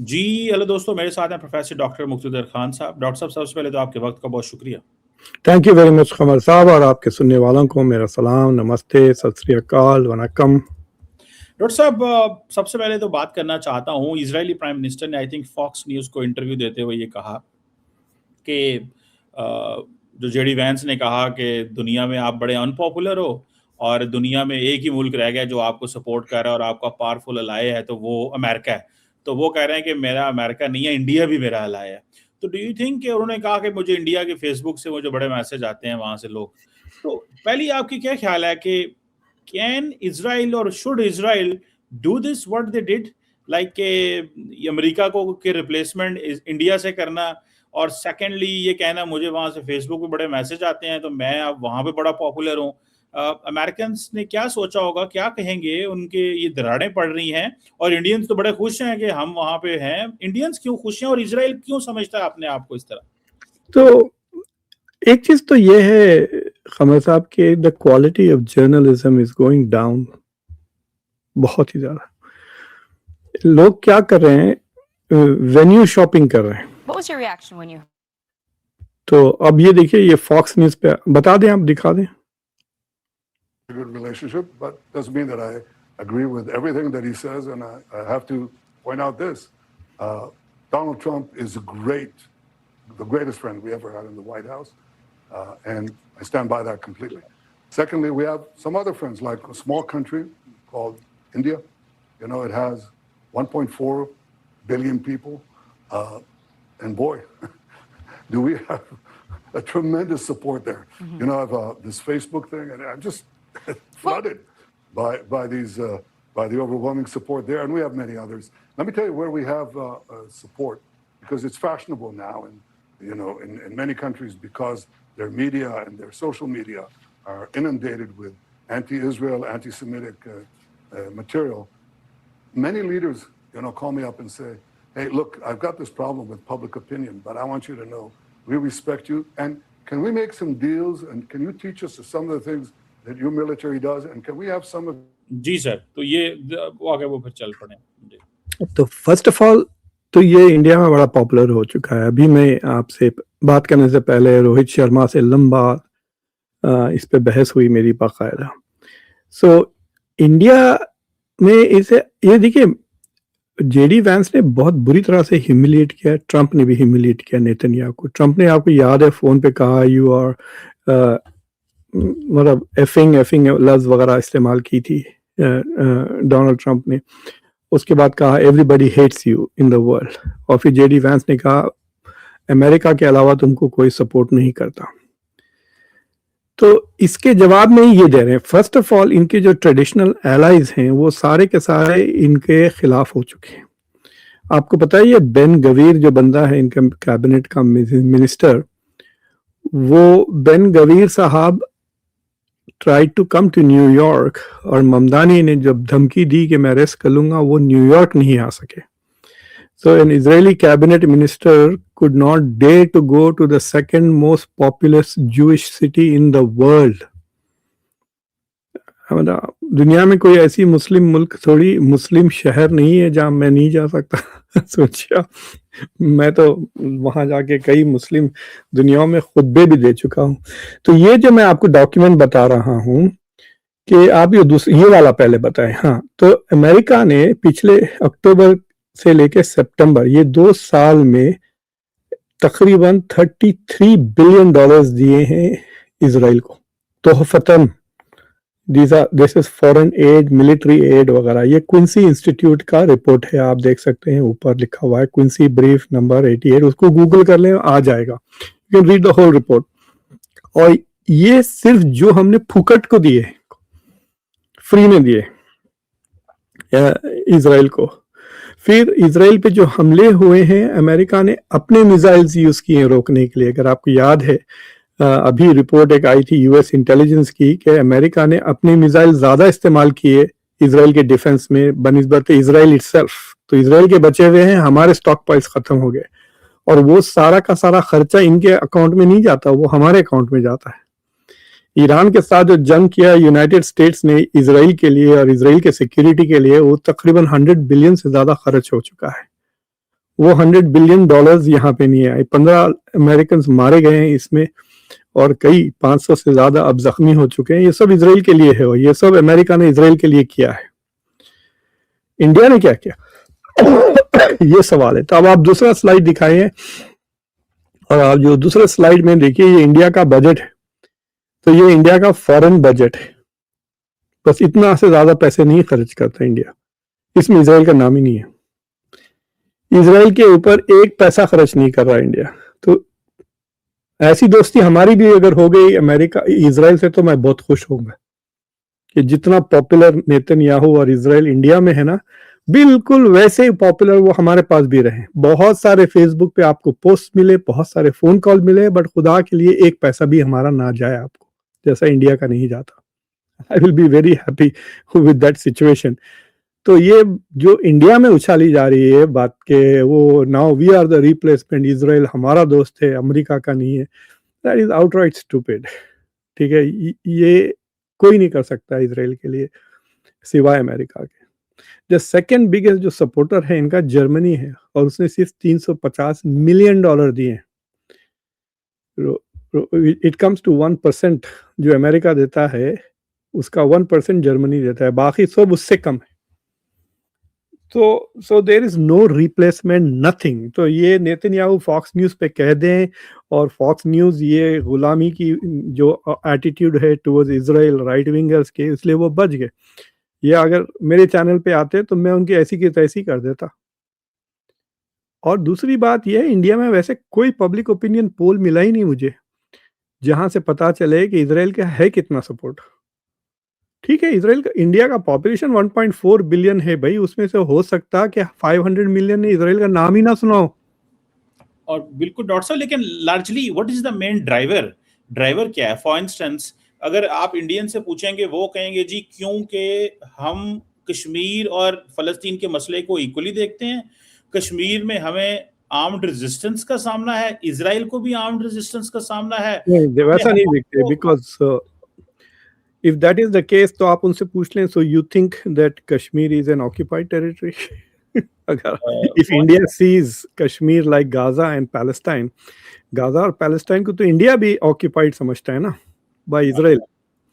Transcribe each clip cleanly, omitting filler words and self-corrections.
जी, hello दोस्तों, मेरे साथ हैं प्रोफेसर डॉक्टर मुक्तदर खान साहब। डॉक्टर साहब, सबसे पहले तो आपके वक्त का बहुत शुक्रिया। थैंक यू वेरी मच कमर साहब, और आपके सुनने वालों को मेरा सलाम, नमस्ते, सत श्री अकाल, वनकम। डॉक्टर साहब, सबसे पहले तो बात करना चाहता हूँ, इजरायली प्राइम मिनिस्टर ने आई थिंक फॉक्स न्यूज़ को इंटरव्यू देते हुए ये कहा कि जो जेडी वैंस ने कहा कि दुनिया में आप बड़े अनपॉपुलर हो और दुनिया में एक ही मुल्क रह गया जो आपको सपोर्ट कर रहा है और आपका पावरफुल अलाय है, तो वो अमेरिका है। तो वो कह रहे हैं कि मेरा अमेरिका नहीं है, इंडिया भी मेरा अलाय है। तो डू यू थिंक कि उन्होंने कहा कि मुझे इंडिया के फेसबुक से मुझे बड़े मैसेज आते हैं वहां से लोग। तो पहली आपकी क्या ख्याल है कि कैन इजराइल और should Israel do this what they did, like के अमेरिका को के रिप्लेसमेंट इंडिया से करना, और सेकेंडली ये कहना मुझे वहां से फेसबुक पे बड़े मैसेज आते हैं तो मैं अब वहां पे बड़ा पॉपुलर हूँ। अमेरिकन ने क्या सोचा होगा, क्या कहेंगे, उनके ये दरारें पड़ रही हैं और इंडियंस तो बड़े खुश हैं कि हम वहां पे हैं। इंडियंस क्यों खुश हैं और इजराइल क्यों समझता है अपने आप को इस तरह? तो एक चीज तो ये है कमर साहब के the quality of journalism is going down बहुत ही ज्यादा। लोग क्या कर रहे हैं, वेन्यू शॉपिंग कर रहे हैं। What was your reaction when you? तो अब ये देखिए, ये फॉक्स न्यूज पे बता दें, आप दिखा दें। Good relationship, but doesn't mean that I agree with everything that he says. And I have to point out this: Donald Trump is the greatest friend we ever had in the White House, and I stand by that completely. Secondly, we have some other friends, like a small country called India. You know, it has 1.4 billion people, and boy, do we have a tremendous support there. Mm-hmm. You know, I have this Facebook thing, and I'm just flooded by the overwhelming support there, and we have many others. Let me tell you where we have support, because it's fashionable now, and you know, in many countries, because their media and their social media are inundated with anti-Israel, anti-Semitic material. Many leaders, you know, call me up and say, "Hey, look, I've got this problem with public opinion, but I want you to know we respect you, and can we make some deals, and can you teach us some of the things that your military does, and can we have some of?" जी sir, तो ये आगे वो फिर चल पड़े। तो first of all तो ये इंडिया में बड़ा पॉपुलर हो चुका है। अभी मैं आपसे बात करने से पहले रोहित शर्मा से लंबा इस पे बहस हुई मेरी बाकायदा। सो इंडिया में इसे ये देखिए, जेडी वैंस ने बहुत बुरी तरह से ह्यूमिलिएट किया, ट्रंप ने भी ह्यूमिलिएट किया नेतन्याहू को। ट्रंप ने, आपको याद है, फोन पे कहा यू आर, मतलब एफिंग लफ्ज वगैरह इस्तेमाल की थी डोनाल्ड ट्रंप ने। उसके बाद कहा everybody hates you in the world, और फिर जेडी वैंस ने कहा अमेरिका के अलावा तुमको कोई सपोर्ट नहीं करता। तो इसके जवाब में ये दे रहे हैं। फर्स्ट ऑफ ऑल, इनके जो ट्रेडिशनल एलाइज हैं वो सारे के सारे इनके खिलाफ हो चुके हैं। आपको पता है, ये बेन गवीर जो बंदा है इनका कैबिनेट का मिनिस्टर, वो बेन गवीर साहब try to come to New York, और ममदानी ने जब धमकी दी कि मैं अरेस्ट कर लूंगा, वो न्यूयॉर्क नहीं आ सके। So an Israeli cabinet minister could not dare to go to the second most populous Jewish city in the world. दुनिया में कोई ऐसी मुस्लिम मुल्क, थोड़ी मुस्लिम शहर नहीं है जहां मैं नहीं जा सकता। सोचिए, मैं तो वहां जाके कई मुस्लिम दुनिया में खुतबे भी दे चुका हूं। तो ये जो मैं आपको डॉक्यूमेंट बता रहा हूं कि आप ये वाला पहले बताएं। हाँ, तो अमेरिका ने पिछले अक्टूबर से लेके सितंबर, ये 2 साल में तकरीबन $33 बिलियन दिए हैं इजराइल को तोहफतन। This is foreign aid, military aid वगैरह। ये क्विंसी इंस्टीट्यूट का रिपोर्ट है, आप देख सकते हैं, ऊपर लिखा हुआ है क्विंसी ब्रीफ नंबर 88। उसको गूगल कर लें, आ जाएगा, you can read the whole report. और ये सिर्फ जो हमने फुकट को दिए, फ्री में दिए इजराइल को। फिर इजराइल पे जो हमले हुए हैं, अमेरिका ने अपने मिसाइल्स यूज किए रोकने के लिए। अगर आपको याद है, अभी रिपोर्ट एक आई थी यूएस इंटेलिजेंस की कि अमेरिका ने अपने मिसाइल ज्यादा इस्तेमाल किए इजराइल के डिफेंस में बनिस्बत इजराइल इटसेल्फ। तो इजराइल के बचे हुए हैं, हमारे स्टॉक पाइल्स खत्म हो गए, और वो सारा का सारा खर्चा इनके अकाउंट में नहीं जाता, वो हमारे अकाउंट में जाता है। ईरान के साथ जो जंग किया यूनाइटेड स्टेट्स ने इजराइल के लिए और इजराइल के सिक्योरिटी के लिए, वो तकरीबन 100 बिलियन से ज्यादा खर्च हो चुका है। वो $100 बिलियन यहाँ पे नहीं आए। 15 अमेरिकन मारे गए हैं इसमें, और कई 500 से ज्यादा अब जख्मी हो चुके हैं। ये सब इसराइल के लिए है, और ये सब अमेरिका ने इसराइल के लिए किया है। इंडिया ने क्या किया ये सवाल है। तो अब आप दूसरा स्लाइड दिखाए हैं, और आप जो दूसरे स्लाइड में देखिए, ये इंडिया का बजट है। तो ये इंडिया का फॉरेन बजट है, बस इतना से ज्यादा पैसे नहीं खर्च करता इंडिया, इसमें इसराइल का नाम ही नहीं है। इसराइल के ऊपर एक पैसा खर्च नहीं कर रहा इंडिया। तो ऐसी दोस्ती हमारी भी अगर हो गई अमेरिका इसराइल से, तो मैं बहुत खुश होऊंगा कि जितना पॉपुलर नेतन्याहू और इसराइल इंडिया में है ना, बिल्कुल वैसे ही पॉपुलर वो हमारे पास भी रहे। बहुत सारे फेसबुक पे आपको पोस्ट मिले, बहुत सारे फोन कॉल मिले, बट खुदा के लिए एक पैसा भी हमारा ना जाए आपको, जैसा इंडिया का नहीं जाता। I will be very happy with that situation. तो ये जो इंडिया में उछाली जा रही है बात के, वो now we are the replacement, Israel हमारा दोस्त है, अमेरिका का नहीं है, दैट इज आउटराइट स्टूपिड। ठीक है, ये कोई नहीं कर सकता इसराइल के लिए सिवाय अमेरिका के। जो सेकंड बिगेस्ट जो सपोर्टर है इनका जर्मनी है, और उसने सिर्फ $350 मिलियन दिए हैं। It comes to 1%। जो अमेरिका देता है उसका 1% जर्मनी देता है, बाकी सब उससे कम है। so there is no replacement, nothing। तो ये नेतन्याहू फॉक्स न्यूज पे कह दें, और फॉक्स न्यूज ये गुलामी की जो एटीट्यूड है टुवर्ड्स इजराइल राइट विंगर्स के, इसलिए वो बच गए। ये अगर मेरे चैनल पे आते तो मैं उनकी ऐसी की तैसी कर देता। और दूसरी बात यह है, इंडिया में वैसे कोई पब्लिक ओपिनियन पोल मिला ही नहीं मुझे जहां से पता चले कि इजराइल का है कितना सपोर्ट। ठीक है, इसराइल का, इंडिया का पॉपुलेशन 1.4 बिलियन है भाई, उसमें से हो सकता कि 500 मिलियन ने इसराइल का नाम ही ना सुना हो। और बिल्कुल डॉक्टर साहब, लेकिन largely what is the main driver क्या है? फॉर इंस्टेंस, अगर आप इंडियन से पूछेंगे, वो कहेंगे जी क्योंकि हम कश्मीर और फलस्तीन के मसले को इक्वली देखते हैं। कश्मीर में हमें आर्म्ड रेजिस्टेंस का सामना है, इजराइल को भी आर्म्ड रेजिस्टेंस का सामना है। नहीं, वैसा नहीं देखते, because if that is the case तो आप उनसे पूछ लें, so you think that Kashmir is an occupied territory? अगर if India sees Kashmir like Gaza and Palestine, Gaza और पैलेस्टाइन को तो इंडिया भी ऑक्यूपाइड समझता है ना बाय इजराइल।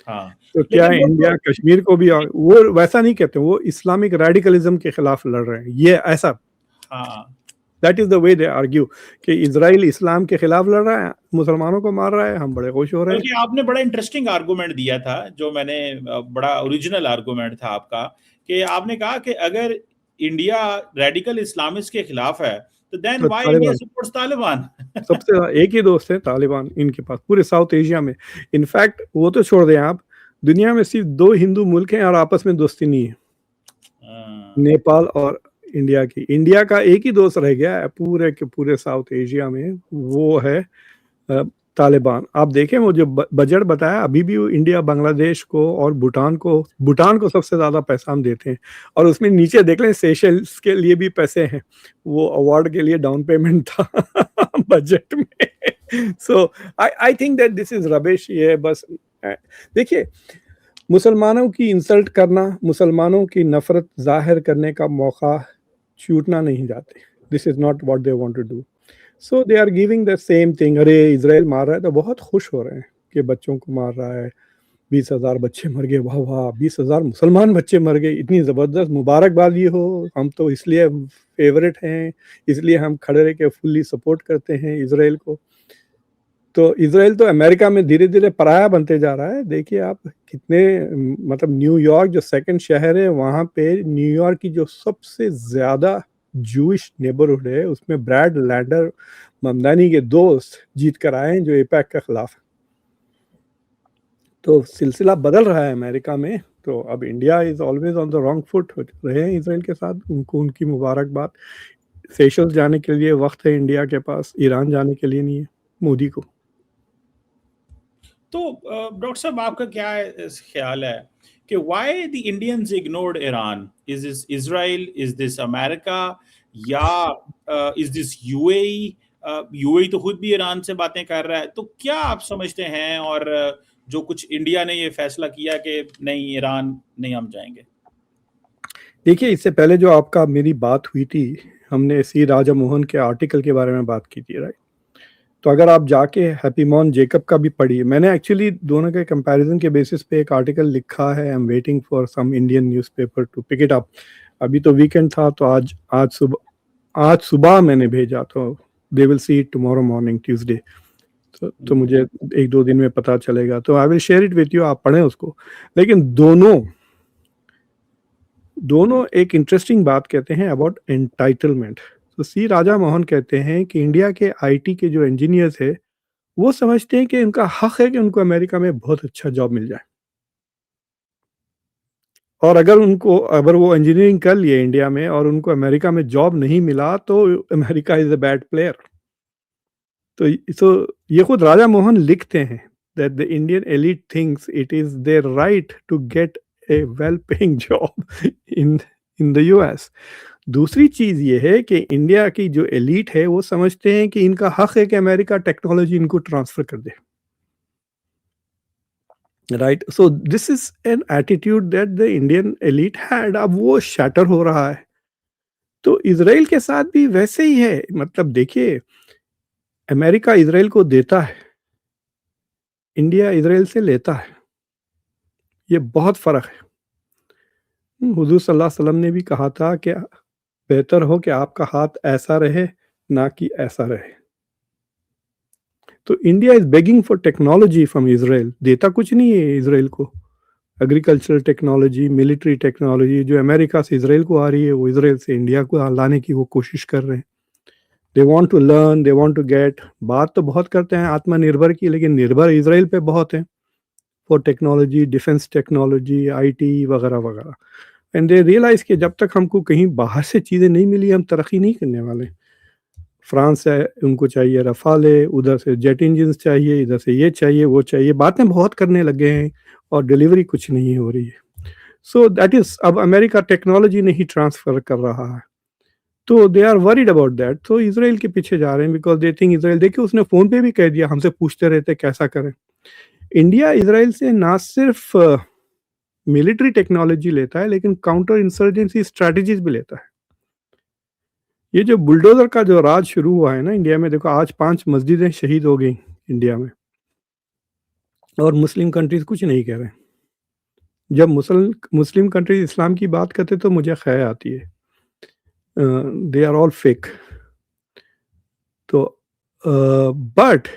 हाँ, तो क्या इंडिया कश्मीर को भी, वो वैसा नहीं कहते, वो इस्लामिक रेडिकलिज्म के खिलाफ लड़ रहे हैं, ये ऐसा। हाँ, that is the way they argue कि इजराइल इस्लाम के खिलाफ लड़ रहा है, मुसलमानों को मार रहा है, हम बड़े खुश हो रहे हैं। बल्कि आपने बड़ा इंटरेस्टिंग आर्गुमेंट दिया था, जो मैंने बड़ा ओरिजिनल आर्गुमेंट था आपका, कि आपने कहा कि अगर इंडिया रेडिकल इस्लामिस्ट के खिलाफ है तो then why India supports Taliban? सबसे एक ही दोस्त है तालिबान इनके पास पूरे साउथ एशिया में। इनफैक्ट वो तो छोड़ दें आप, दुनिया में सिर्फ 2 हिंदू मुल्क हैं और आपस में दोस्ती नहीं है, नेपाल और इंडिया की। इंडिया का एक ही दोस्त रह गया है पूरे के पूरे साउथ एशिया में, वो है तालिबान। आप देखें वो जो बजट बताया, अभी भी इंडिया बांग्लादेश को और भूटान को सबसे ज्यादा पैसा हम देते हैं, और उसमें नीचे देख लें सेशल्स के लिए भी पैसे हैं, वो अवार्ड के लिए डाउन पेमेंट था बजट में। So I think that this is rubbish. ये बस देखिए, मुसलमानों की इंसल्ट करना, मुसलमानों की नफरत जाहिर करने का मौका छूटना नहीं जाते। This is not what they want to do, so they are giving the same thing. अरे इजराइल मार रहा है तो बहुत खुश हो रहे हैं कि बच्चों को मार रहा है, 20,000 बच्चे मर गए, वाह वाह 20,000 मुसलमान बच्चे मर गए, इतनी ज़बरदस्त मुबारकबादी हो, हम तो इसलिए फेवरेट हैं, इसलिए हम खड़े रह के फुल्ली सपोर्ट करते हैं इजराइल को। तो इजराइल तो अमेरिका में धीरे धीरे पराया बनते जा रहा है। देखिए आप कितने, मतलब न्यूयॉर्क जो सेकंड शहर है, वहाँ पे न्यूयॉर्क की जो सबसे ज़्यादा जूइश नेबरहुड है, उसमें ब्रैड लैंडर ममदानी के दोस्त जीत कर आए हैं जो एपैक के खिलाफ। तो सिलसिला बदल रहा है अमेरिका में। तो अब India is always on the wrong foot रहे हैं इसराइल के साथ, उनको उनकी मुबारकबाद। सेशल्स जाने के लिए वक्त है इंडिया के पास, ईरान जाने के लिए नहीं है मोदी को। तो डॉक्टर साहब, आपका क्या ख्याल है कि why the Indians ignored Iran? Is this Israel, is this America, या इज दिस यूएई? यूएई तो खुद भी ईरान से बातें कर रहा है। तो क्या आप समझते हैं, और जो कुछ इंडिया ने ये फैसला किया कि नहीं ईरान नहीं हम जाएंगे? देखिए, इससे पहले जो आपका मेरी बात हुई थी हमने सी राजा मोहन के आर्टिकल के बारे में बात की थी, राइट? तो अगर आप जाके हैप्पीमॉन जेकब का भी पढ़िए, मैंने एक्चुअली दोनों के कंपैरिजन के बेसिस पे एक आर्टिकल लिखा है। I am waiting for some Indian newspaper to pick it up. अभी तो वीकेंड था, तो आज सुबह मैंने भेजा, तो they will see it tomorrow morning Tuesday. तो मुझे 1-2 दिन में पता चलेगा, तो I will share it with you, आप पढ़ें उसको। लेकिन दोनों एक इंटरेस्टिंग बात कहते हैं अबाउट एंटाइटलमेंट। तो सी राजा मोहन कहते हैं कि इंडिया के आईटी के जो इंजीनियर्स है वो समझते हैं कि उनका हक है कि उनको अमेरिका में बहुत अच्छा जॉब मिल जाए, और अगर वो इंजीनियरिंग कर लिए इंडिया में और उनको अमेरिका में जॉब नहीं मिला तो America is a bad player. तो ये खुद राजा मोहन लिखते हैं that the Indian elite thinks it is their right to get a well-paying job in the US. दूसरी चीज ये है कि इंडिया की जो एलीट है वो समझते हैं कि इनका हक है कि अमेरिका टेक्नोलॉजी इनको ट्रांसफर कर दे, right? So this is an attitude that the Indian elite had. अब वो शैटर हो रहा है। तो इजराइल के साथ भी वैसे ही है। मतलब देखिए, अमेरिका इजराइल को देता है, इंडिया इजराइल से लेता है। ये बहुत फर्क है। हुजूर सल्लल्लाहु अलैहि वसल्लम ने भी कहा था कि बेहतर हो कि आपका हाथ ऐसा रहे ना कि ऐसा रहे। तो India is begging for technology from Israel. देता कुछ नहीं है इजराइल को। एग्रीकल्चरल टेक्नोलॉजी, मिलिट्री टेक्नोलॉजी जो अमेरिका से इजराइल को आ रही है, वो इजराइल से इंडिया को लाने की वो कोशिश कर रहे हैं। They want to learn, they want to get. बात तो बहुत करते हैं आत्मनिर्भर की, लेकिन निर्भर इजराइल पे बहुत है for technology, defence technology, IT वगैरह वगैरह। एंड दे रियलाइज कि जब तक हमको कहीं बाहर से चीज़ें नहीं मिली हम तरक्की नहीं करने वाले। फ्रांस है, उनको चाहिए रफाले, उधर से जेट इंजन चाहिए, इधर से ये चाहिए वो चाहिए। बातें बहुत करने लगे हैं और डिलीवरी कुछ नहीं हो रही है। सो दैट इज, अब अमेरिका टेक्नोलॉजी नहीं ट्रांसफर कर रहा है, तो they are worried about that. तो इसराइल के पीछे जा रहे हैं बिकॉज दे थिंक इसराइल, देखिए उसने फोन पे भी कह दिया, हमसे पूछते रहते कैसा करें। इंडिया इसराइल से ना सिर्फ मिलिट्री टेक्नोलॉजी लेता है, लेकिन काउंटर इंसर्जेंसी स्ट्रेटजीज भी लेता है। ये जो बुलडोजर का जो राज शुरू हुआ है ना इंडिया में, देखो आज 5 मस्जिदें शहीद हो गई इंडिया में, और मुस्लिम कंट्रीज कुछ नहीं कह रहे। जब मुस्लिम कंट्रीज इस्लाम की बात करते तो मुझे ख्याल आती है दे आर ऑल फेक। तो बट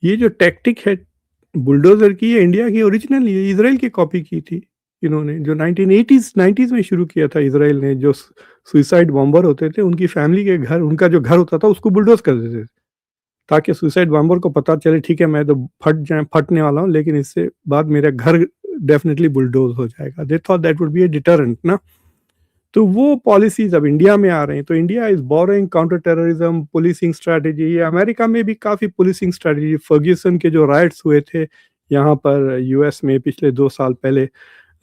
ये जो टैक्टिक है बुलडोजर की, ये इंडिया की ओरिजिनल, ये इजराइल की कॉपी की थी इन्होंने, जो 1980s में शुरू किया था इजराइल ने। जो सुइसाइड बॉम्बर होते थे, उनकी फैमिली के घर, उनका जो घर होता था उसको बुलडोज कर देते थे, ताकि सुइसाइड बॉम्बर को पता चले ठीक है मैं तो फटने वाला हूँ, लेकिन इससे बाद मेरा घर डेफिनेटली बुलडोज हो जाएगा। They thought that would be A deterrent ना। तो वो पॉलिसीज अब इंडिया में आ रहे हैं। तो India is borrowing counter terrorism, policing strategy. America में भी काफ़ी पुलिसिंग स्ट्रैटेजी, फर्ग्यूसन के जो राइट्स हुए थे यहाँ पर यूएस में पिछले 2 साल पहले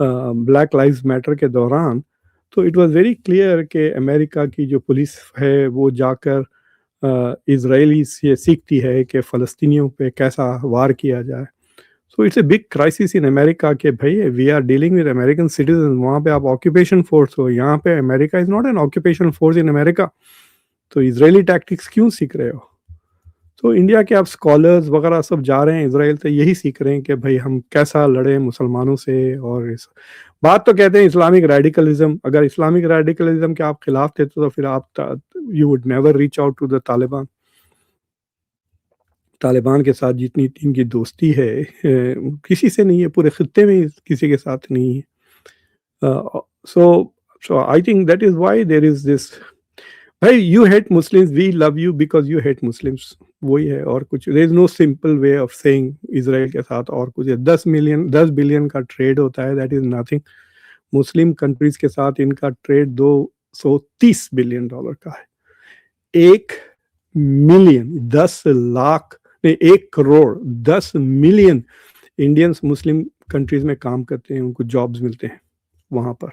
ब्लैक लाइव्स मैटर के दौरान, तो इट वाज वेरी क्लियर कि अमेरिका की जो पुलिस है वो जाकर इजरायली से सीखती है कि फ़लस्तीनियों पे कैसा वार किया जाए। So it's a big crisis in America कि भाई we are dealing with American citizen. वहाँ पे आप ऑक्यूपेशन फोर्स हो, यहाँ पे America is not an occupation force in America. तो इजरायली टैक्टिक्स क्यों सीख रहे हो? तो इंडिया के आप स्कॉलर्स वगैरह सब जा रहे हैं इजराइल से, यही सीख रहे हैं कि भाई हम कैसा लड़े मुसलमानों से। और इस बात तो कहते हैं इस्लामिक रेडिकलिज्म, अगर इस्लामिक रेडिकलिज्म के आप खिलाफ थे तो फिर आप you would never reach out to the Taliban. Taliban के साथ जितनी इनकी दोस्ती है किसी से नहीं है, पूरे खित्ते में किसी के साथ नहीं है। So I think that is why there is this, भाई you hate Muslims, we love you because you hate Muslims, वही है और कुछ। There is no simple way of saying Israel के साथ और कुछ है। 10 बिलियन का ट्रेड होता है, that is nothing. Muslim countries के साथ इनका ट्रेड $230 बिलियन का है। 1 मिलियन 10 लाख नहीं 1 crore 10 million Indians Muslim countries में काम करते हैं, उनको जॉब्स मिलते हैं वहाँ पर।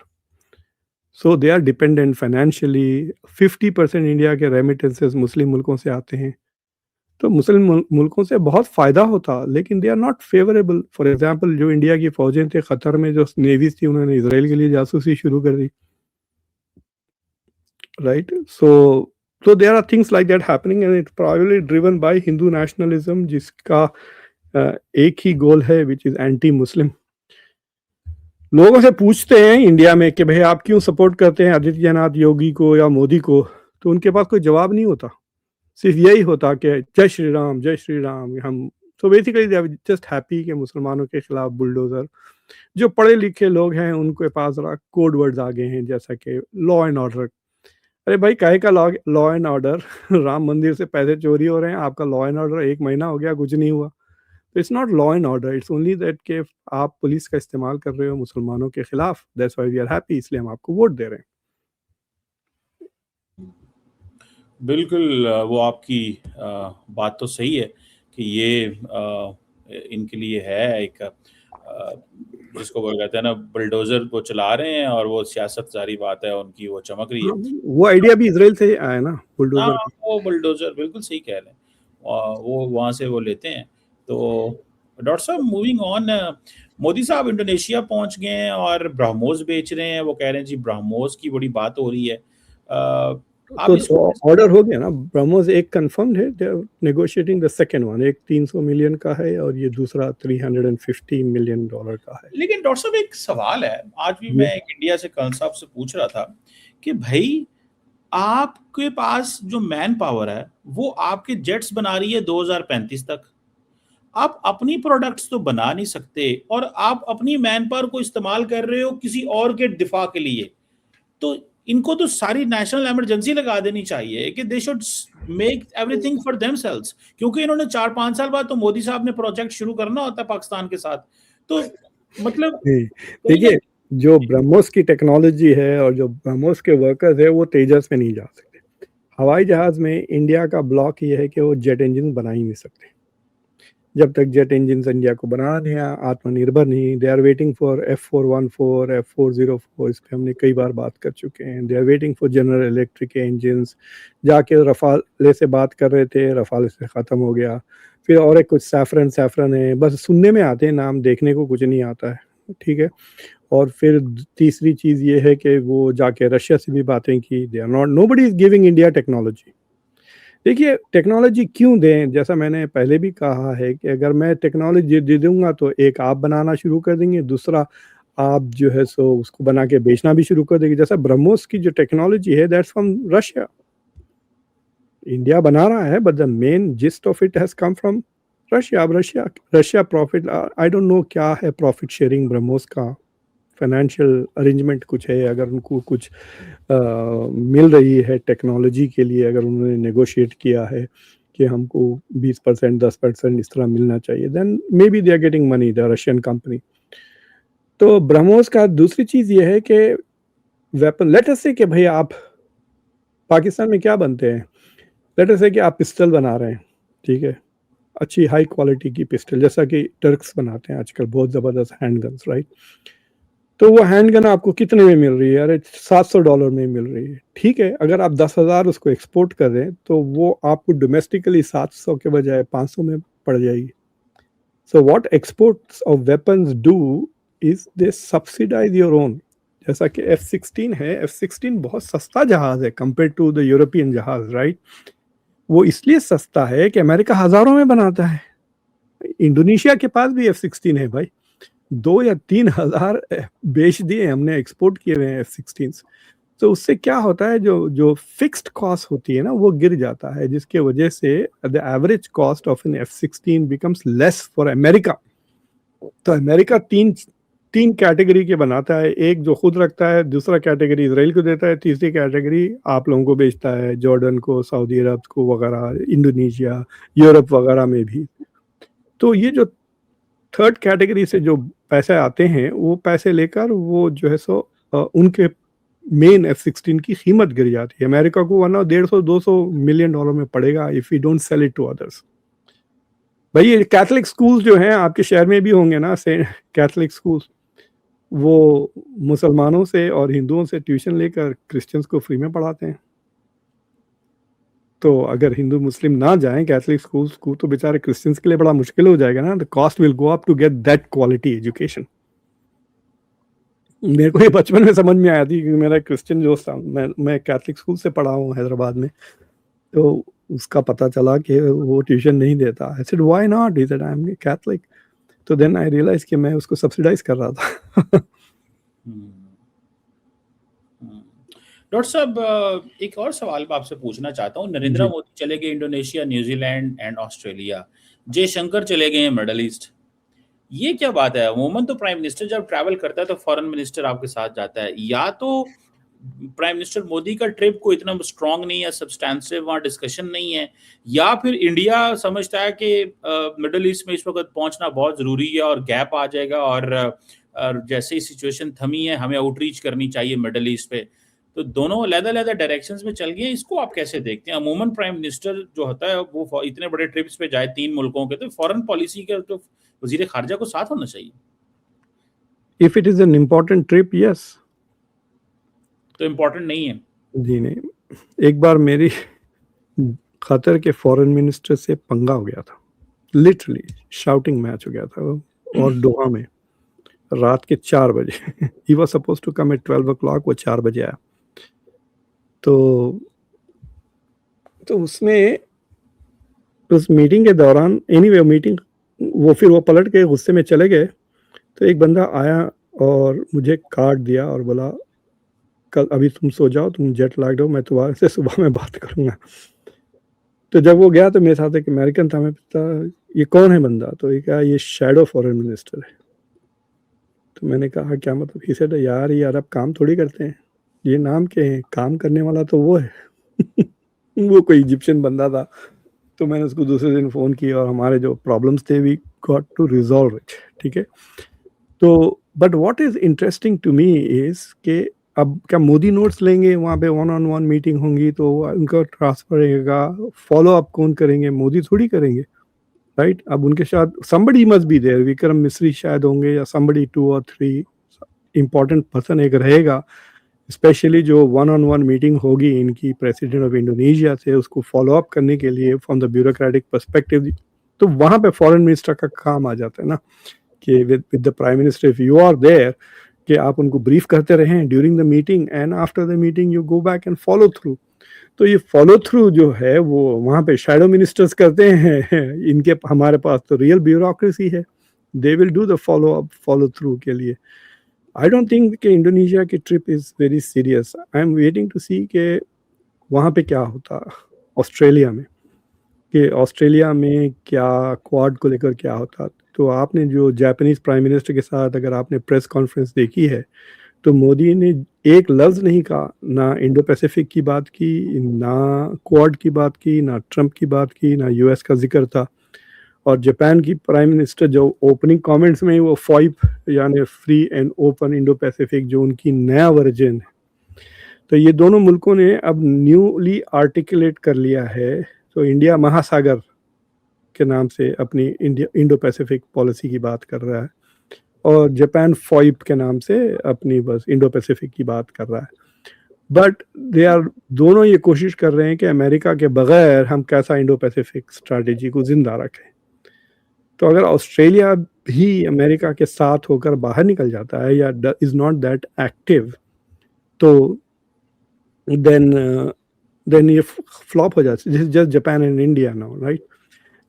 So they are dependent financially. 50% India के रेमिटेंसेस मुस्लिम मुल्कों से आते हैं। तो मुस्लिम मुल्कों से बहुत फ़ायदा होता, लेकिन they are not favourable. For example जो इंडिया की फ़ौजें थे क़तर में, जो नेवीज थी, उन्होंने इसराइल के लिए जासूसी शुरू कर दी। right? So there are things like that happening, and it's probably driven by Hindu nationalism, जिसका एक ही गोल है, which is anti-Muslim. लोगों से पूछते हैं इंडिया में कि भाई आप क्यों सपोर्ट करते हैं आदित्यनाथ योगी को या मोदी को, तो उनके पास कोई जवाब नहीं होता, सिर्फ यही होता कि जय श्री राम जय श्री राम। हम तो basically they are just happy कि मुसलमानों के खिलाफ बुलडोजर। जो पढ़े लिखे लोग हैं उनके पास कोड वर्ड्स आ गए हैं, जैसा कि लॉ एंड ऑर्डर। अरे भाई काहे का लॉ एंड ऑर्डर? राम मंदिर से पैसे चोरी हो रहे हैं, आपका लॉ एंड ऑर्डर 1 महीना हो गया, कुछ नहीं हुआ। तो it's not law and order, it's only that कि आप पुलिस का इस्तेमाल कर रहे हो मुसलमानों के खिलाफ, that's why we are happy, इसलिए हम आपको वोट दे रहे हैं। बिल्कुल वो आपकी बात तो सही है कि ये इनके लिए है एक जिसको वो कहते हैं ना बुलडोजर वो चला रहे हैं, और वो सियासत जारी बात है उनकी, वो चमक रही है। वो आइडिया भी इजराइल से आया ना, बुलडोजर हाँ, वो बुलडोजर बिल्कुल सही कह रहे हैं, वो वहाँ से वो लेते हैं। तो डॉक्टर साहब मूविंग ऑन, मोदी साहब इंडोनेशिया पहुंच गए हैं और ब्रह्मोस बेच रहे हैं, वो कह रहे हैं जी ब्रह्मोस की बड़ी बात हो रही है। तो ऑर्डर हो गया ना, ब्रह्मोस एक कंफर्म्ड है, they are negotiating the second one, एक 300 मिलियन का है और ये दूसरा $350 मिलियन का है। लेकिन डॉक्टर साहब एक सवाल है, आज भी मैं एक इंडिया से कर्नल साहब से पूछ रहा था कि भाई आपके पास जो मैन पावर है वो आपके जेट्स बना रही है 2035 तक, आप अपनी प्रोडक्ट्स तो बना नहीं सकते और आप अपनी मैन पावर को इस्तेमाल कर रहे हो किसी और के दिफा के लिए, तो इनको तो सारी नेशनल इमरजेंसी लगा देनी चाहिए कि they should make everything for themselves, क्योंकि इन्होंने 4-5 साल बाद तो मोदी साहब ने प्रोजेक्ट शुरू करना होता है पाकिस्तान के साथ। तो मतलब देखिए जो ब्रह्मोस की टेक्नोलॉजी है और जो ब्रह्मोस के वर्कर्स है वो तेजस में नहीं जा सकते। हवाई जहाज में इंडिया का ब्लॉक ये है कि वो जेट इंजन बना ही नहीं सकते, जब तक जेट इंजन इंडिया को बनाना नहीं है, आत्मनिर्भर नहीं। दे are waiting for F414, F404, इस पर हमने कई बार बात कर चुके हैं। They are waiting for General Electric के इंजन्स, जाके रफाले से बात कर रहे थे, रफाले से ख़त्म हो गया। फिर और एक कुछ सैफरन है, बस सुनने में आते हैं नाम, देखने को कुछ नहीं आता है, ठीक है। और फिर तीसरी चीज़ ये है कि वो जाके रशिया से भी बातें की, they are not, nobody is giving India technology. देखिए टेक्नोलॉजी क्यों दें, जैसा मैंने पहले भी कहा है कि अगर मैं टेक्नोलॉजी दे दूंगा तो एक आप बनाना शुरू कर देंगे, दूसरा आप जो है सो उसको बना के बेचना भी शुरू कर देंगे। जैसा ब्रह्मोस की जो टेक्नोलॉजी है दैट्स फ्रॉम रशिया, इंडिया बना रहा है, but the main gist of it has come from Russia. अब Russia profit, I don't know क्या है प्रॉफिट शेयरिंग ब्रह्मोस का, फाइनेंशियल अरेंजमेंट कुछ है, अगर उनको कुछ मिल रही है टेक्नोलॉजी के लिए, अगर उन्होंने नेगोशिएट किया है कि हमको 20% 10% इस तरह मिलना चाहिए, then maybe they are getting money, the Russian company. तो ब्रह्मोस का दूसरी चीज़ ये है कि वेपन, लेट अस से कि भाई आप पाकिस्तान में क्या बनते हैं, लेट अस से कि आप पिस्टल बना रहे हैं, ठीक है, अच्छी हाई क्वालिटी की पिस्टल, जैसा कि टर्क्स बनाते हैं आजकल बहुत ज़बरदस्त हैंडगन्स, राइट। तो वो हैंडगन आपको कितने में मिल रही है? अरे $700 में मिल रही है, ठीक है। अगर आप 10,000 उसको एक्सपोर्ट कर रहे हैं तो वो आपको डोमेस्टिकली 700 के बजाय 500 में पड़ जाएगी। So what exports of weapons do is they subsidize your own. जैसा कि F-16 है, F-16 बहुत सस्ता जहाज है कंपेयर टू द यूरोपियन जहाज, राइट। वो इसलिए सस्ता है कि अमेरिका हज़ारों में बनाता है। इंडोनेशिया के पास भी F-16 है भाई, 2 या 3 हज़ार बेच दिए हमने, एक्सपोर्ट किए हुए हैं F-16। तो उससे क्या होता है, जो फिक्स्ड कॉस्ट होती है ना वो गिर जाता है, जिसके वजह से the average cost of an F-16 becomes less for America. तो अमेरिका तीन कैटेगरी के बनाता है, एक जो खुद रखता है, दूसरा कैटेगरी इसराइल को देता है, तीसरी कैटेगरी आप लोगों को बेचता है, जॉर्डन को, सऊदी अरब को वगैरह, इंडोनेशिया, यूरोप वगैरह में भी। तो ये जो थर्ड कैटेगरी से जो पैसे आते हैं वो पैसे लेकर वो जो है सो उनके मेन F-16 की कीमत गिर जाती है। अमेरिका को वरना $150-200 मिलियन में पड़ेगा if you don't sell it to others. भाई ये कैथलिक स्कूल्स जो हैं आपके शहर में भी होंगे ना, से कैथलिक स्कूल्स, वो मुसलमानों से और हिंदुओं से ट्यूशन लेकर क्रिश्चियंस को फ्री में पढ़ाते हैं। तो अगर हिंदू मुस्लिम ना जाएं कैथलिक स्कूल्स को तो बेचारे क्रिश्चियंस के लिए बड़ा मुश्किल हो जाएगा ना। The cost will go up to get that quality education. मेरे को ये बचपन में समझ में आया थी क्योंकि मेरा क्रिश्चियन दोस्त था, मैं कैथलिक स्कूल से पढ़ा हूँ हैदराबाद में, तो उसका पता चला कि वो ट्यूशन नहीं देता। I said why not, he said I am Catholic. तो देन आई रियलाइज कि मैं उसको सब्सिडाइज कर रहा था। डॉक्टर साहब, एक और सवाल मैं आपसे पूछना चाहता हूँ। नरेंद्र जी। मोदी चले गए Indonesia, New Zealand and Australia. Jaishankar चले गए हैं मिडल ईस्ट। ये क्या बात है? अमूमन तो प्राइम मिनिस्टर जब ट्रैवल करता है तो फॉरेन मिनिस्टर आपके साथ जाता है। या तो प्राइम मिनिस्टर मोदी का ट्रिप को इतना स्ट्रांग नहीं है, सब्सटेंसिव वहाँ डिस्कशन नहीं है, या फिर इंडिया समझता है कि मिडल ईस्ट में इस वक्त पहुंचना बहुत ज़रूरी है और गैप आ जाएगा, और जैसे ही सिचुएशन थमी है हमें आउटरीच करनी चाहिए मिडल ईस्ट पे। तो दोनों अलग-अलग डायरेक्शंस में चल गए। इसको आप कैसे देखते हैं? अमूमन प्राइम मिनिस्टर जो होता है वो इतने बड़े ट्रिप्स पे जाए 3 मुल्कों के, तो फॉरेन पॉलिसी का तो वज़ीर ख़ारिजा को साथ होना चाहिए। If it is an important trip, yes. तो इम्पोर्टेंट नहीं है। जी नहीं। एक बार मेरी कतर के फॉरेन मिनिस्टर से पंगा हो गया था, लिटरली शाउटिंग मैच हो गया था, और दोहा में रात के 4 बजे। He was supposed to come at 12 o'clock, वो 4 बजे आया। तो उसमें उस मीटिंग के दौरान एनीवे मीटिंग फिर वो पलट के गुस्से में चले गए। तो एक बंदा आया और मुझे कार्ड दिया और बोला कल अभी तुम सो जाओ, तुम जेट लैग्ड हो, मैं तुम्हारे से सुबह में बात करूंगा। तो जब वो गया तो मेरे साथ एक अमेरिकन था, मैं पूछा ये कौन है बंदा? तो ये कहा ये शैडो फॉरेन मिनिस्टर है। तो मैंने कहा क्या मतलब? ही सेड यार ये अरब काम थोड़ी करते हैं, ये नाम के हैं, काम करने वाला तो वो है। वो कोई इजिप्शियन बंदा था। तो मैंने उसको दूसरे दिन फ़ोन किया और हमारे जो प्रॉब्लम्स थे we got to resolve it, ठीक है। तो but what is interesting to me is कि अब क्या मोदी नोट्स लेंगे, वहाँ पे 1-on-1 मीटिंग होंगी तो उनका ट्रांसफर रहेगा, फॉलो अप कौन करेंगे? मोदी थोड़ी करेंगे, राइट? अब उनके साथ somebody must be there, Vikram Misri शायद होंगे या somebody 2 or 3 इम्पोर्टेंट पर्सन एक रहेगा, स्पेशली जो 1-on-1 मीटिंग होगी इनकी प्रेसिडेंट ऑफ इंडोनेशिया से, उसको फॉलो अप करने के लिए फ्रॉम द ब्यूरोक्रेटिक पर्सपेक्टिव। तो वहाँ पे फॉरेन मिनिस्टर का काम आ जाता है ना कि with the prime minister if you are there कि आप उनको ब्रीफ करते रहें during the meeting and after the meeting you go back and follow through. तो ये फॉलो थ्रू जो है वो वहाँ पे शैडो मिनिस्टर्स करते हैं। इनके हमारे पास तो रियल ब्यूरोक्रेसी है, they will do the follow up follow through के लिए। आई डोंट थिंक कि इंडोनेशिया की trip is very serious. I am waiting to see कि वहाँ पे क्या होता ऑस्ट्रेलिया में, कि ऑस्ट्रेलिया में क्या क्वाड को लेकर क्या होता। तो आपने जो जापानीज प्राइम मिनिस्टर के साथ अगर आपने प्रेस कॉन्फ्रेंस देखी है तो मोदी ने एक लफ्ज़ नहीं कहा, ना इंडो पैसिफिक की बात की, ना क्वाड की बात की, ना ट्रंप की बात की, ना यूएस का जिक्र था। और जापान की प्राइम मिनिस्टर जो ओपनिंग कमेंट्स में वो FOIP यानी free and open Indo Pacific जो उनकी नया वर्जन है, तो ये दोनों मुल्कों ने अब न्यूली आर्टिकुलेट कर लिया है। तो इंडिया महासागर के नाम से अपनी इंडो पैसिफिक पॉलिसी की बात कर रहा है और जापान FOIP के नाम से अपनी बस इंडो पैसिफिक की बात कर रहा है। बट दे आर दोनों ये कोशिश कर रहे हैं कि अमेरिका के बगैर हम कैसा इंडो पैसिफिक स्ट्रैटेजी को जिंदा रखें। तो अगर ऑस्ट्रेलिया भी अमेरिका के साथ होकर बाहर निकल जाता है या इज नॉट दैट एक्टिव, तो देन ये फ्लॉप हो जाता है, just Japan and India now, right.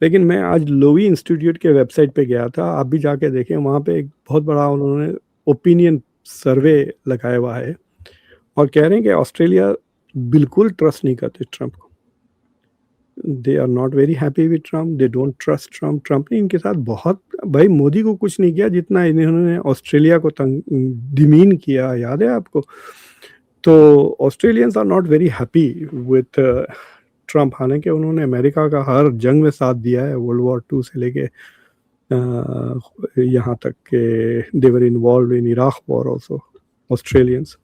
लेकिन मैं आज लोवी इंस्टीट्यूट के वेबसाइट पे गया था, आप भी जाके देखें, वहाँ पे एक बहुत बड़ा उन्होंने ओपिनियन सर्वे लगाया हुआ है और कह रहे हैं कि ऑस्ट्रेलिया बिल्कुल ट्रस्ट नहीं करते ट्रंप को। They are not very happy with Trump, they don't trust Trump. Trump ने इनके साथ बहुत, भाई मोदी को कुछ नहीं किया जितना इन्होंने ऑस्ट्रेलिया को डिमीन किया, याद है आपको। तो Australians are not very happy with Trump, हालांकि उन्होंने अमेरिका का हर जंग में साथ दिया है, वर्ल्ड वॉर 2 से लेके यहाँ तक के they were involved in Iraq war also Australians.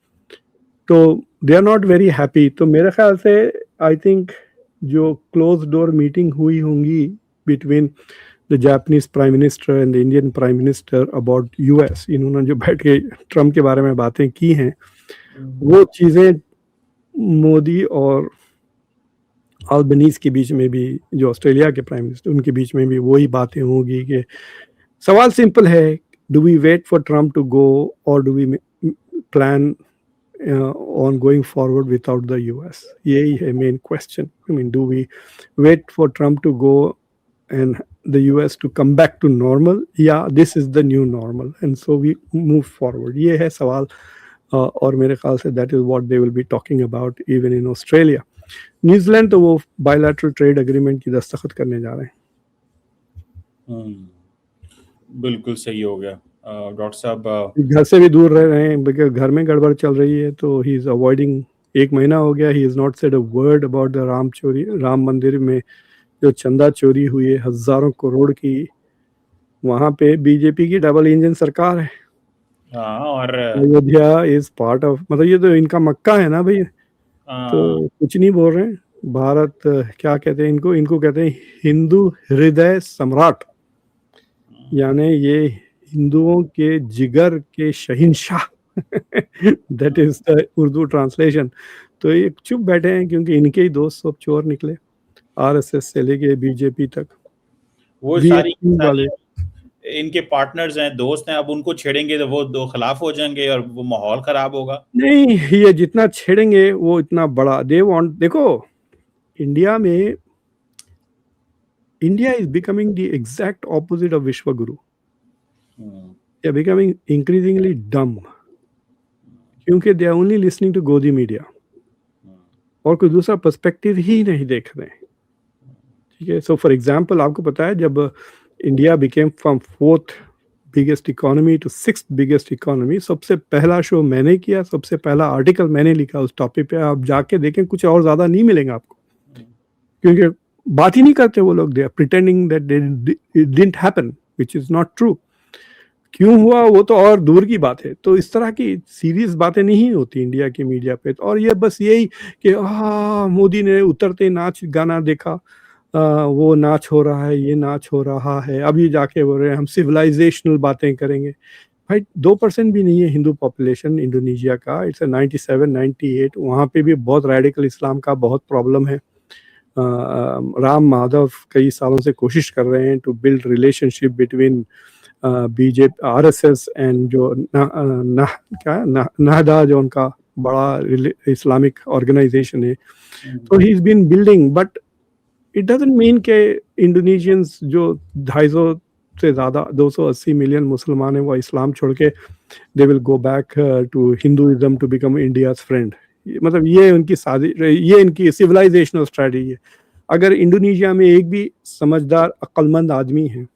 तो they are not very happy. तो मेरे ख्याल से आई थिंक जो क्लोज डोर मीटिंग हुई होंगी between the Japanese prime minister and the Indian prime minister about US, इन्होंने जो बैठ के ट्रंप के बारे में बातें की हैं, वो चीज़ें मोदी और अल्बनीज के बीच में भी, जो ऑस्ट्रेलिया के प्राइम मिनिस्टर, उनके बीच में भी वही बातें होंगी कि सवाल सिंपल है, do we wait for Trump to go और do we plan on going forward without the US? यही है main question. I mean, do we wait for Trump to go and the US to come back to normal? Yeah, this is the new normal, and so we move forward. ये है सवाल, और मेरे ख्याल से that is what they will be talking about even in Australia. New Zealand तो वो bilateral trade agreement की दस्तखत करने जा रहे हैं। बिल्कुल सही हो गया। डॉक्टर साहब घर से भी दूर रह रहे हैं बिकॉज घर में गड़बड़ चल रही है, तो ही इज अवॉइडिंग। 1 महीना हो गया, he is not said a word about the Ram मंदिर में जो चंदा चोरी हुई है हजारों करोड़ की, वहां पे बीजेपी की डबल इंजन सरकार है। और अयोध्या इज पार्ट ऑफ, मतलब ये तो इनका मक्का है ना भाई, तो कुछ नहीं बोल रहे हैं। भारत क्या कहते हैं इनको कहते हैं हिंदू हृदय सम्राट, यानी ये हिंदुओं के जिगर के शहंशाह। That is the Urdu translation. तो ये चुप बैठे हैं क्योंकि इनके ही दोस्त सब चोर निकले, आरएसएस से लेके बीजेपी तक। वो सारी वाले इनके पार्टनर्स हैं, दोस्त हैं, अब उनको छेड़ेंगे तो वो दो खिलाफ हो जाएंगे और वो माहौल खराब होगा। नहीं, ये जितना छेड़ेंगे वो इतना बड़ा दे वांट। देखो इंडिया में, India is becoming the exact opposite of विश्वगुरु। They are becoming increasingly dumb क्योंकि they are only listening to गोदी मीडिया और कोई दूसरा पर्सपेक्टिव ही नहीं देख रहे हैं। ठीक है, सो फॉर एग्जांपल आपको पता है जब India became from 4th biggest economy to 6th biggest economy, सबसे पहला शो मैंने किया, सबसे पहला आर्टिकल मैंने लिखा उस टॉपिक पे। आप जाके देखें, कुछ और ज्यादा नहीं मिलेगा आपको, क्योंकि बात ही नहीं करते वो लोग। They are pretending that it didn't happen, which is not true. क्यों हुआ वो तो और दूर की बात है। तो इस तरह की सीरियस बातें नहीं होती इंडिया की मीडिया पे। और ये बस यही कि मोदी ने उतरते नाच गाना देखा, वो नाच हो रहा है, ये नाच हो रहा है, अभी जाके बोल रहे हैं हम सिविलाइजेशनल बातें करेंगे। भाई 2% भी नहीं है हिंदू पॉपुलेशन इंडोनेशिया का, इट्स 97-98। वहाँ पे भी बहुत रेडिकल इस्लाम का बहुत प्रॉब्लम है। राम माधव कई सालों से कोशिश कर रहे हैं to build relationship between BJP RSS and जो नाहदा जो उनका बड़ा इस्लामिक ऑर्गेनाइजेशन है। तो he is been building, but it doesn't mean के इंडोनेशियंस जो 250 से ज़्यादा 280 मिलियन मुसलमान हैं वो इस्लाम छोड़ के they will go back to Hinduism to become India's friend. मतलब ये उनकी साजिश, ये इनकी सिविलाइजेशनल स्ट्रेटजी है। अगर इंडोनेशिया में एक भी समझदार अक्लमंद आदमी है,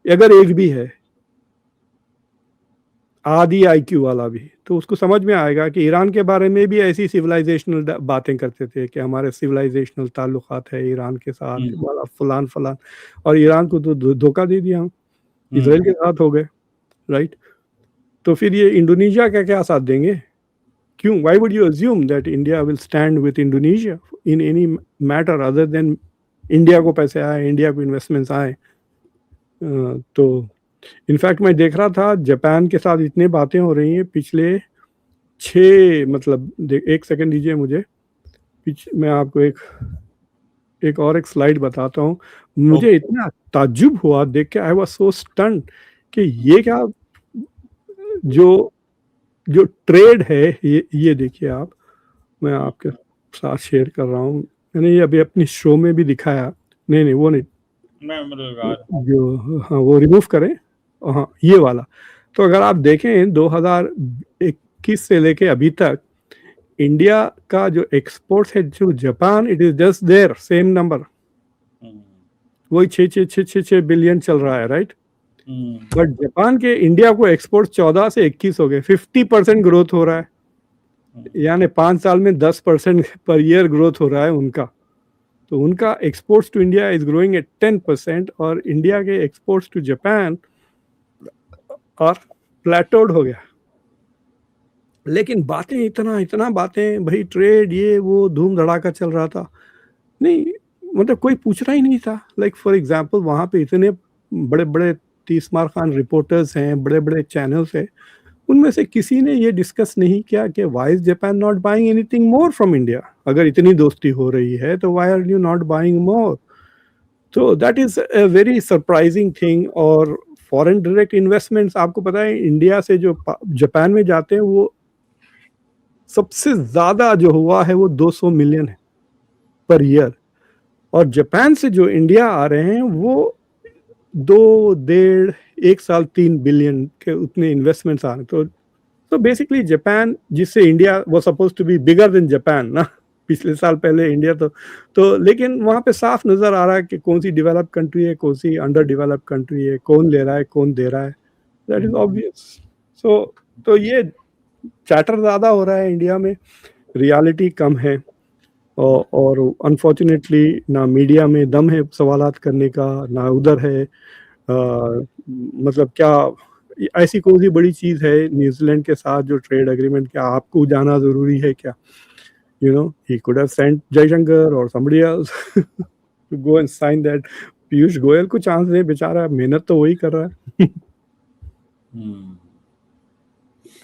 अगर एक भी है आधी आईक्यू वाला भी, तो उसको समझ में आएगा कि ईरान के बारे में भी ऐसी सिविलाइजेशनल बातें करते थे कि हमारे सिविलाइजेशनल ताल्लुकात है ईरान के साथ, वाला फलान फलान, और ईरान को तो धोखा दे दिया हम, इसराइल के साथ हो गए, राइट। तो फिर ये इंडोनेशिया का क्या साथ देंगे? क्यों? Why would you assume that India will stand with Indonesia in any matter other than India को पैसे आए, इंडिया को इन्वेस्टमेंट्स आए। तो इनफैक्ट मैं देख रहा था जापान के साथ इतने बातें हो रही हैं पिछले 6, मतलब एक सेकंड दीजिए मुझे, मैं आपको एक स्लाइड बताता हूँ। मुझे इतना ताज्जुब हुआ देख के, आई वाज सो स्टन्ड कि ये क्या, जो ट्रेड है ये देखिए आप, मैं आपके साथ शेयर कर रहा हूँ। मैंने ये अभी अपनी शो में भी दिखाया, नहीं वो नहीं, जो हाँ वो रिमूव करें, हाँ ये वाला। तो अगर आप देखें 2021 से लेके अभी तक इंडिया का जो एक्सपोर्ट्स है जो Japan, it is just there same number, वही 6 बिलियन चल रहा है, राइट। बट जापान के इंडिया को एक्सपोर्ट 14 से 21 हो गए, 50% ग्रोथ हो रहा है, यानी 5 साल में 10% पर ईयर ग्रोथ हो रहा है उनका। तो उनका exports to India is growing at 10% और इंडिया के एक्सपोर्ट्स टू जापान और प्लेटोड हो गया। लेकिन बातें इतना बातें, भाई ट्रेड ये वो धूम धड़ाका चल रहा था, नहीं मतलब कोई पूछ रहा ही नहीं था। लाइक फॉर एग्जांपल वहाँ पे इतने बड़े बड़े तीसमार खान रिपोर्टर्स हैं, बड़े बड़े चैनल्स हैं, उनमें से किसी ने ये डिस्कस नहीं किया कि why is Japan not buying anything more from India. अगर इतनी दोस्ती हो रही है तो why are you not buying more? तो that is a very surprising thing. और फॉरेन डायरेक्ट इन्वेस्टमेंट्स आपको पता है इंडिया से जो जापान में जाते हैं वो सबसे ज्यादा जो हुआ है वो 200 मिलियन है पर ईयर, और जापान से जो इंडिया आ रहे हैं वो 2.5 साल 3 बिलियन के उतने इन्वेस्टमेंट्स आ रहे हैं। तो बेसिकली जापान, जिससे इंडिया वो suppose to be bigger than Japan ना, पिछले साल पहले इंडिया तो लेकिन वहाँ पे साफ नजर आ रहा है कि कौन सी डेवलप्ड कंट्री है, कौन सी अंडर डेवलप्ड कंट्री है, कौन ले रहा है, कौन दे रहा है, दैट इज ऑब्वियस। तो ये चैटर ज्यादा हो रहा है इंडिया में, रियलिटी कम है, और अनफॉर्चुनेटली ना मीडिया में दम है सवालात करने का, ना उधर है। मतलब क्या ऐसी कौन सी बड़ी चीज है न्यूजीलैंड के साथ जो ट्रेड एग्रीमेंट, क्या आपको जाना जरूरी है क्या? You know, he could have sent Jaishankar or somebody else to go and sign that. Piyush Goyal को चांस दे, बेचारा मेहनत तो वही कर रहा है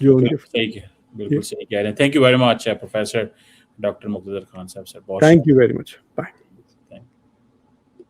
जो उनके। सही है, बिल्कुल सही कह रहे हैं। Thank you very much professor doctor Muqtedar Khan साहब sir. Thank you very much, bye.